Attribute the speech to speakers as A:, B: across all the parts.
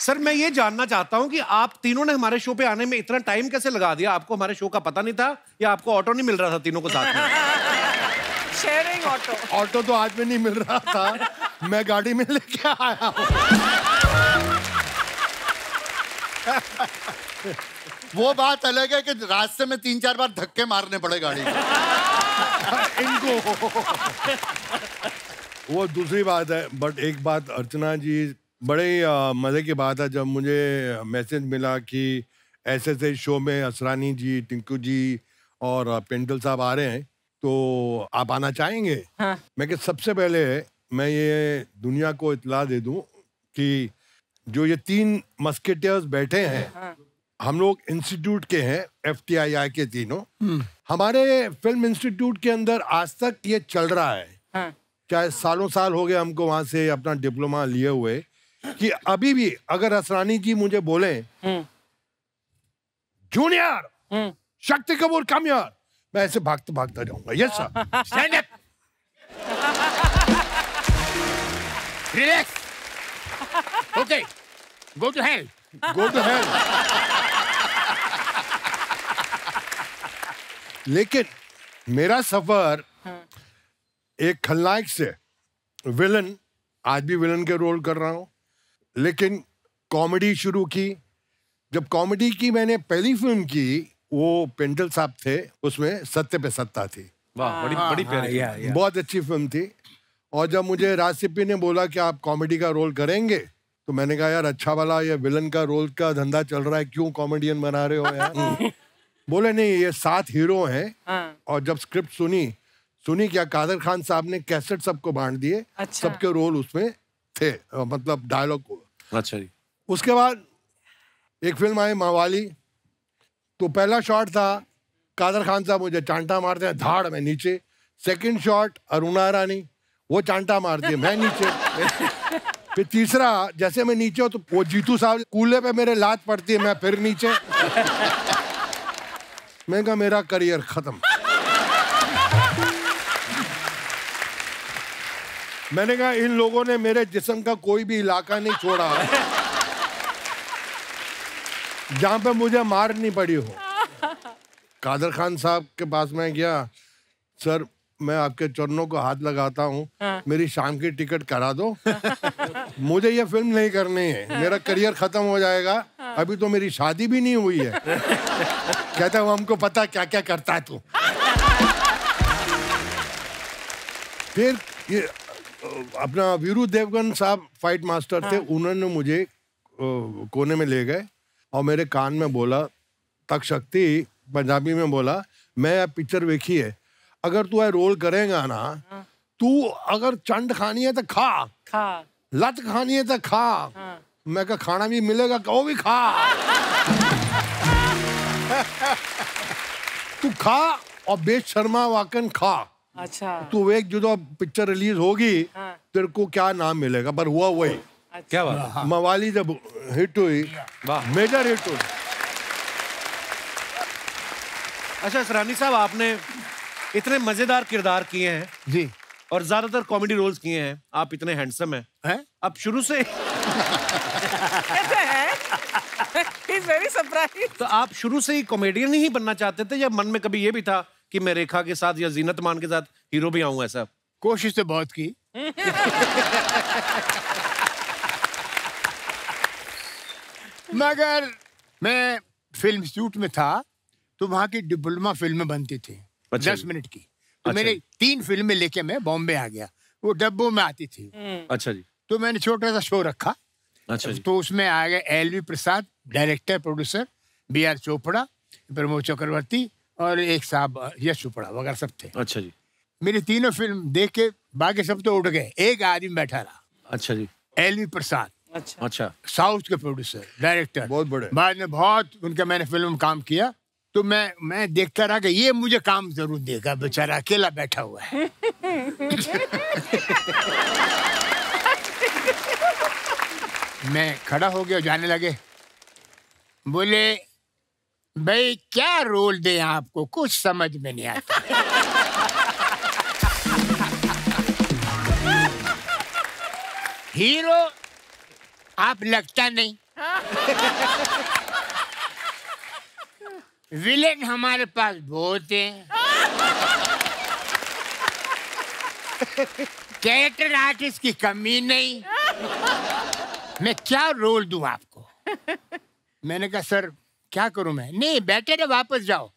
A: Sir मैं ये जानना चाहता हूँ कि आप तीनों ने हमारे शो पे आने में इतना टाइम कैसे लगा दिया? आपको हमारे शो का पता नहीं था या आपको ऑटो नहीं मिल रहा था तीनों को साथ में?
B: Sharing auto.
C: ऑटो तो आज में नहीं मिल रहा था, मैं गाड़ी में लेके आया हूँ।
D: वो बात अलग है कि रास्ते में 3-4 बार धक्के मारने पड़े गाड़ी
C: इनको। वो दूसरी बात है। बट एक बात अर्चना जी, बड़े ही मजे की बात है जब मुझे मैसेज मिला कि ऐसे शो में असरानी जी, टिंकू जी और पेंटल साहब आ रहे हैं, तो आप आना चाहेंगे?
B: हाँ।
C: मैं कि सबसे पहले मैं ये दुनिया को इत्तला दे दूं कि जो ये 3 मस्केटियर्स बैठे हैं,
B: हाँ।
C: हम लोग इंस्टीट्यूट के हैं, FTII के तीनों। हमारे फिल्म इंस्टीट्यूट के अंदर आज तक ये चल रहा है,
B: हाँ।
C: चाहे सालों साल हो गए हमको वहां से अपना डिप्लोमा लिए हुए, कि अभी भी अगर असरानी जी मुझे बोले जूनियर शक्ति कपूर कम यार, मैं ऐसे भागते भागता जाऊंगा। Yes sir.
E: Stand up, relax, okay, go to hell,
C: go to hell. लेकिन मेरा सफर एक खलनायक से विलन, आज भी विलन के रोल कर रहा हूं, लेकिन कॉमेडी शुरू की। जब कॉमेडी की मैंने पहली फिल्म की, वो पेंटल साहब थे, उसमें सत्य पे सत्ता थी।
A: वाह, बड़ी बड़ी प्यारी,
C: बहुत अच्छी फिल्म थी। और जब मुझे राज सिप्पी ने बोला कि आप कॉमेडी का रोल करेंगे, तो मैंने कहा यार अच्छा वाला ये विलन का रोल का धंधा चल रहा है, क्यों कॉमेडियन बना रहे हो यार? बोले नहीं, ये 7 हीरो हैं। और जब स्क्रिप्ट सुनी क्या, कादर खान साहब ने कैसेट सबको बांट दिए।
B: अच्छा।
C: सबके रोल उसमें थे, मतलब डायलॉग।
A: अच्छा जी।
C: उसके बाद एक फिल्म आई मवाली, तो पहला शॉट था कादर खान साहब मुझे चांटा मारते हैं धाड़ में नीचे। सेकंड शॉट अरुणा रानी, वो चांटा मारती है, मैं नीचे। फिर तीसरा, जैसे मैं नीचे हूँ तो वो जीतू साहब कूले पे मेरे लात पड़ती है, मैं फिर नीचे। मैं कहा मेरा करियर खत्म। मैंने कहा इन लोगों ने मेरे जिस्म का कोई भी इलाका नहीं छोड़ा जहां पे मुझे मार नहीं पड़ी हो। कादर खान साहब के पास मैं गया, सर मैं आपके चरणों को हाथ लगाता हूँ, मेरी शाम की टिकट करा दो। मुझे ये फिल्म नहीं करनी है, मेरा करियर खत्म हो जाएगा, अभी तो मेरी शादी भी नहीं हुई है। कहता हूँ हमको पता क्या क्या करता है तू। फिर ये अपना वीरू देवगन साहब फाइट मास्टर थे, उन्होंने मुझे कोने में ले गए और मेरे कान में बोला, तक शक्ति पंजाबी में बोला, मैं पिक्चर देखी है, अगर तू रोल करेगा ना, तू अगर चंड खानी है तो खा, लत खानी है तो खा। मैं कहा खाना भी मिलेगा, वो भी खा। तू खा और बेशर्मा वाकन खा।
B: अच्छा।
C: तू एक जो पिक्चर रिलीज होगी, तेरे को क्या नाम मिलेगा, पर हुआ वही।
B: अच्छा।
A: क्या बात।
C: मवाली जब हिट हुई, मेजर हिट हुई।
A: अच्छा सरानी साहब, आपने इतने मजेदार किरदार किए हैं
E: जी,
A: और ज्यादातर कॉमेडी रोल्स किए हैं, आप इतने हैंडसम हैं। अब शुरू से
B: He's very surprised.
A: तो आप शुरू से ही कॉमेडियन ही बनना चाहते थे, या मन में कभी ये भी था कि मैं रेखा के साथ या जीनत मान के साथ हीरो भी आऊं? ऐसा
E: कोशिश तो बहुत की। मगर मैं फिल्म इंस्टीट्यूट में था तो वहां की डिप्लोमा फिल्में बनती थी।
A: अच्छा
E: 10 मिनट की। तो मैंने 3 फिल्में लेके मैं बॉम्बे आ गया, वो डब्बों में आती थी।
A: अच्छा जी।
E: तो मैंने छोटा सा शो रखा।
A: अच्छा जी।
E: तो उसमें आ गए LV Prasad director producer, BR Chopra, Pramod Chakravarti और एक साहब यश चोपड़ा वगैरह सब थे।
A: अच्छा जी।
E: मेरी तीनों फिल्म देख के बाकी सब तो उठ गए, एक आदमी बैठा रहा।
A: अच्छा जी।
E: LV प्रसाद।
B: अच्छा।
A: अच्छा।
E: साउथ के प्रोड्यूसर डायरेक्टर,
C: बहुत बड़े।
E: बाद में बहुत उनका मैंने फिल्म में काम किया। तो मैं देखता रहा कि ये मुझे काम जरूर देगा, बेचारा अकेला बैठा हुआ है। मैं खड़ा हो गया, जाने लगे। बोले भाई क्या रोल दे आपको, कुछ समझ में नहीं आता। हीरो आप लगता नहीं, विलेन हमारे पास बहुत हैं। कैरेक्टर आर्टिस्ट की कमी नहीं। मैं क्या रोल दूं आपको? मैंने कहा सर क्या करूं मैं? नहीं बेटर है वापस जाओ।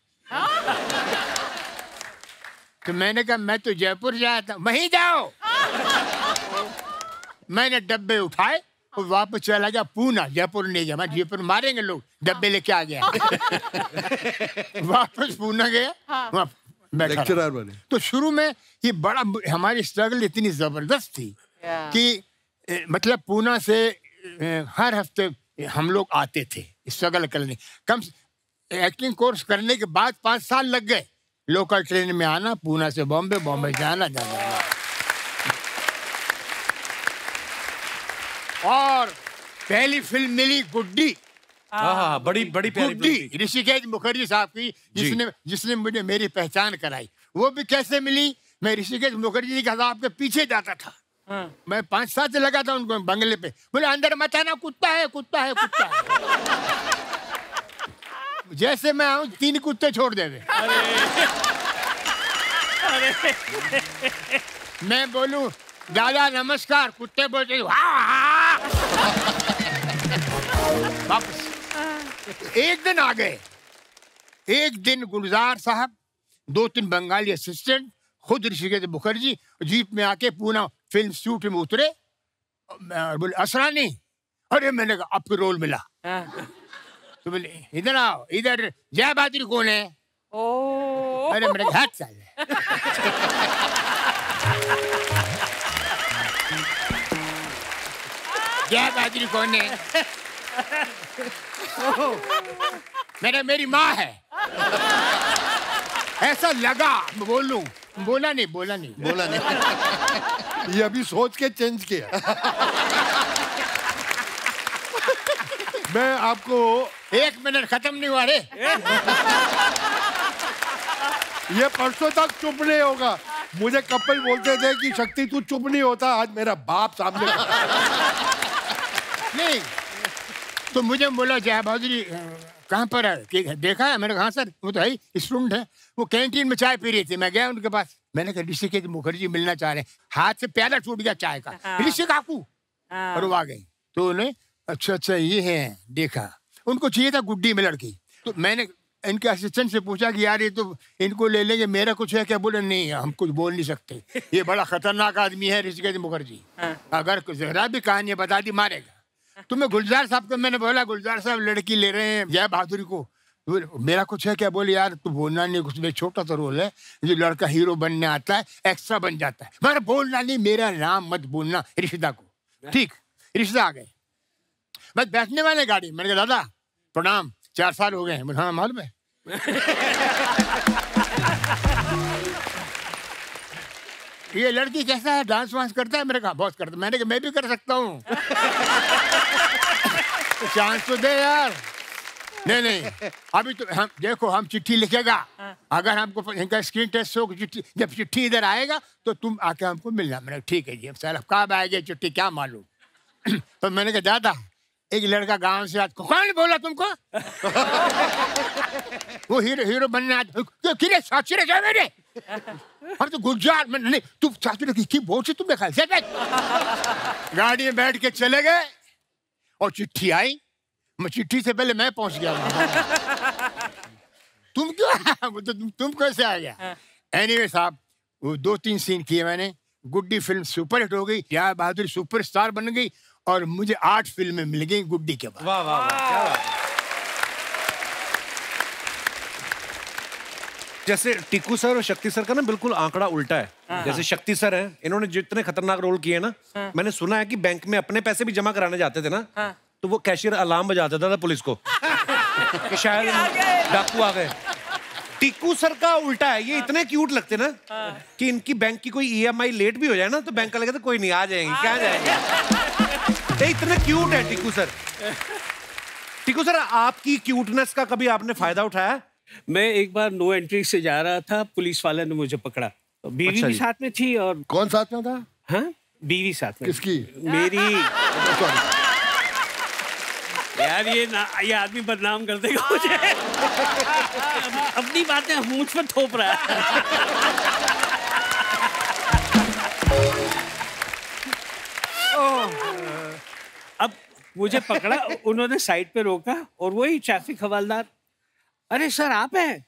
E: तो मैंने कहा मैं तो जयपुर जाया था। वहीं जाओ। मैंने डब्बे उठाए और वापस चला गया पूना। जयपुर नहीं गया, मैं जयपुर मारेंगे लोग, डब्बे लेके आ गया। वापस पूना गया। वहाँ बैठा
C: लेक्चरर
E: रहा।
C: बने।
E: तो शुरू में ये बड़ा हमारी स्ट्रगल इतनी जबरदस्त थी कि मतलब पूना से हर हफ्ते हम लोग आते थे स्ट्रगल करने। कम एक्टिंग कोर्स करने के बाद 5 साल लग गए लोकल ट्रेन में आना, पूना से बॉम्बे, बॉम्बे जाना जाना। और पहली फिल्म मिली गुड्डी।
A: हाँ, बड़ी बड़ी प्यारी फिल्म थी।
E: गुड्डी ऋषिकेश मुखर्जी साहब की, जिसने मुझे मेरी पहचान कराई। वो भी कैसे मिली? मैं ऋषिकेश मुखर्जी के साहब के पीछे जाता था। मैं 5 साल से लगा था उनको बंगले पे। बोले अंदर मत आना, कुत्ता है, कुत्ता है, कुत्ता है। जैसे मैं आऊं 3 कुत्ते छोड़ दे। मैं बोलूं दादा नमस्कार, कुत्ते बोलते वापस। एक दिन आ गए। एक दिन गुलजार साहब, 2-3 बंगाली असिस्टेंट, खुद ऋषिकेश मुखर्जी जीप में आके पूना फिल्म शूट में उतरे। बोले असरानी। अरे मैंने कहा आपको रोल मिला। तो बोले इधर आओ, इधर जय बहादुर कौन है? अरे मेरे हाथ साल जय बहादुर कौन है? मेरी माँ है। ऐसा लगा बोलूं, बोला नहीं।
C: ये अभी सोच के चेंज किया। मैं आपको
E: 1 मिनट खत्म नहीं हुआ रे।
C: ये परसों तक चुप नहीं होगा। मुझे कपिल बोलते थे कि शक्ति तू चुप नहीं होता। आज मेरा बाप सामने।
E: नहीं तो मुझे बोला जय बहादुरी कहाँ पर है कि देखा है? मैंने कहा हाँ सर वो तो है स्टूडेंट है। वो कैंटीन में चाय पी रही थी। मैं गया उनके पास। मैंने कहा ऋषिकेश मुखर्जी मिलना चाह रहे हैं। हाथ से प्याला टूट गया चाय का। ऋषि काकू। और वो आ गई। तो उन्हें अच्छा ये है। देखा उनको चाहिए था गुड्डी में लड़की। तो मैंने इनके असिस्टेंट से पूछा कि यार ये तो इनको ले लेंगे, मेरा कुछ है क्या? बोले नहीं हम कुछ बोल नहीं सकते, ये बड़ा खतरनाक आदमी है ऋषिकेश मुखर्जी। अगर जरा भी कहानी बता दी मारेगा। तो मैं गुलजार साहब को मैंने बोला गुलजार साहब लड़की ले रहे हैं जय बहादुरी को, मेरा कुछ है क्या? बोले यार तू बोलना नहीं, कुछ छोटा सा रोल है, जो लड़का हीरो बनने आता है एक्स्ट्रा बन जाता है। मगर बोलना नहीं, मेरा नाम मत बोलना रिश्ता को। ठीक रिश्ता आ गए। बस बैठने वाले गाड़ी। मैंने कहा दादा प्रणाम, 4 साल हो गए। हाँ मालूम है। ये लड़की कैसा है, डांस वांस करता है? मेरे कहा बहुत करता। मैंने कहा मैं भी कर सकता हूँ। तो चांस तो दे यार। नहीं अभी तो हम देखो, हम चिट्ठी लिखेगा। अगर हमको इनका स्क्रीन टेस्ट हो, जब चिट्ठी इधर आएगा तो तुम आके हमको मिलना। मैंने ठीक है जी। अब साहब कब आएगी चिट्ठी क्या मालूम। तो मैंने कहा दादा एक लड़का गांव से आज कौन बोला तुमको? वो हीरो बनने आज किले साचरे जा मेरे। हम तो गुलजार में नहीं, तुम साचरे की बोल से तुमने खाया से गाड़ी में बैठ के चले गए और चिट्ठी आई। मैं चिट्ठी से पहले मैं पहुंच गया। तुम क्यों तुम कैसे आ गया? एनीवे साहब वो 2-3 सीन किए मैंने। गुड्डी फिल्म सुपरहिट हो गई। जय बहादुर सुपरस्टार बन गई और मुझे 8 फिल्में मिल गई गुड्डी के बाद।
A: वाह वाह वाह क्या बात। जैसे टीकू सर और शक्ति सर का ना बिल्कुल आंकड़ा उल्टा है। जैसे शक्ति सर हैं, इन्होंने जितने खतरनाक रोल किए ना, मैंने सुना है कि बैंक में अपने पैसे भी जमा कराने जाते थे ना, तो वो कैशियर अलार्म बजा देता था पुलिस को कि शायद डाकू आ गए। टीकू सर का उल्टा है। ये इतने क्यूट लगते ना कि इनकी बैंक की कोई EMI लेट भी हो जाए ना तो बैंक वाले कहते कोई नहीं आ जाएंगे, क्या जाएंगे। इतने क्यूट है टीकू सर। टीकू सर आपकी क्यूटनेस का कभी आपने फायदा उठाया?
F: मैं एक बार नो एंट्री से जा रहा था, पुलिस वाले ने मुझे पकड़ा। बीवी
A: अच्छा
F: भी साथ में थी। और
C: कौन साथ में था?
F: हाँ बीवी साथ में।
C: किसकी?
F: मेरी। यार ये आदमी बदनाम कर देगा मुझे। अपनी बातें मुझ पर थोप रहा है। अब मुझे पकड़ा, उन्होंने साइड पे रोका और वही ट्रैफिक हवलदार, अरे सर आप हैं?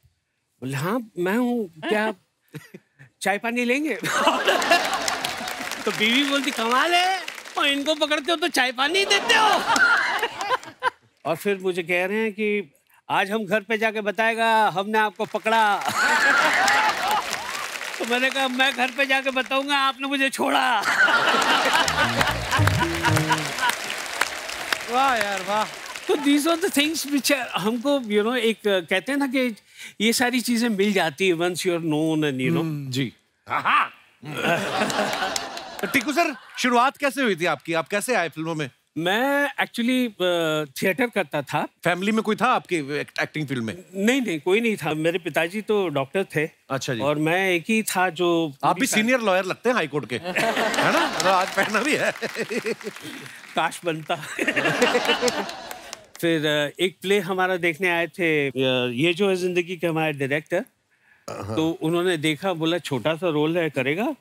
F: बोले हाँ मैं हूँ, क्या चाय पानी लेंगे? तो बीवी बोलती कमाल है, और इनको पकड़ते हो तो चाय पानी देते हो। और फिर मुझे कह रहे हैं कि आज हम घर पे जाके बताएगा हमने आपको पकड़ा। तो मैंने कहा मैं घर पे जाके बताऊंगा आपने मुझे छोड़ा।
A: वाह यार वाह।
F: तो these are the things which हमको एक कहते हैं ना कि ये सारी चीजें मिल जाती है once you are known and
A: जी। टीकू सर, शुरुआत कैसे हुई थी आपकी? आप कैसे आए फिल्मों में?
F: मैं एक्चुअली थिएटर करता था।
A: फैमिली में कोई था आपकी एक्टिंग फील्ड में?
F: नहीं कोई नहीं था। मेरे पिताजी तो डॉक्टर थे।
A: अच्छा जी।
F: और मैं एक ही था जो।
A: आप भी सीनियर लॉयर लगते हैं हाई कोर्ट के, है ना? तो आज पहना भी है।
F: काश बनता। फिर एक प्ले हमारा देखने आए थे, ये जो है जिंदगी के हमारे डायरेक्टर। तो उन्होंने देखा, बोला छोटा सा रोल है, करेगा?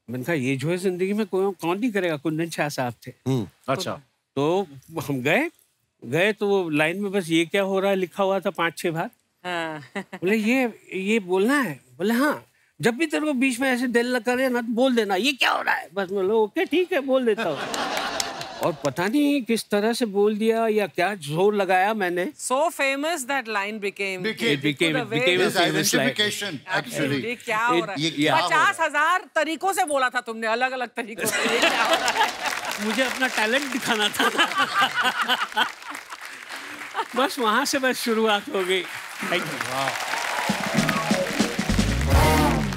F: मैंने कहा ये जो है जिंदगी में कौन नहीं करेगा। कुंदन शाह साहब थे।
A: अच्छा।
F: तो हम गए तो लाइन में बस ये क्या हो रहा है लिखा हुआ था 5-6 बार। बोले ये बोलना है? बोले हाँ, जब भी तेरे को बीच में ऐसे दिल लग करे ना तो बोल देना ये क्या हो रहा है। बस बोलो ओके ठीक है बोल देता हूँ। और पता नहीं किस तरह से बोल दिया या क्या जोर लगाया मैंने।
B: So famous that line became.
F: It became a
D: His
F: famous line.
D: identification actually.
B: ये क्या हो रहा
D: ये
B: है?
D: क्या हो रहा है?
B: 50,000 तरीकों से बोला था तुमने, अलग अलग तरीकों से। ये क्या हो रहा है?
F: मुझे अपना टैलेंट दिखाना था। बस वहां से बस शुरुआत हो गई। Thank you.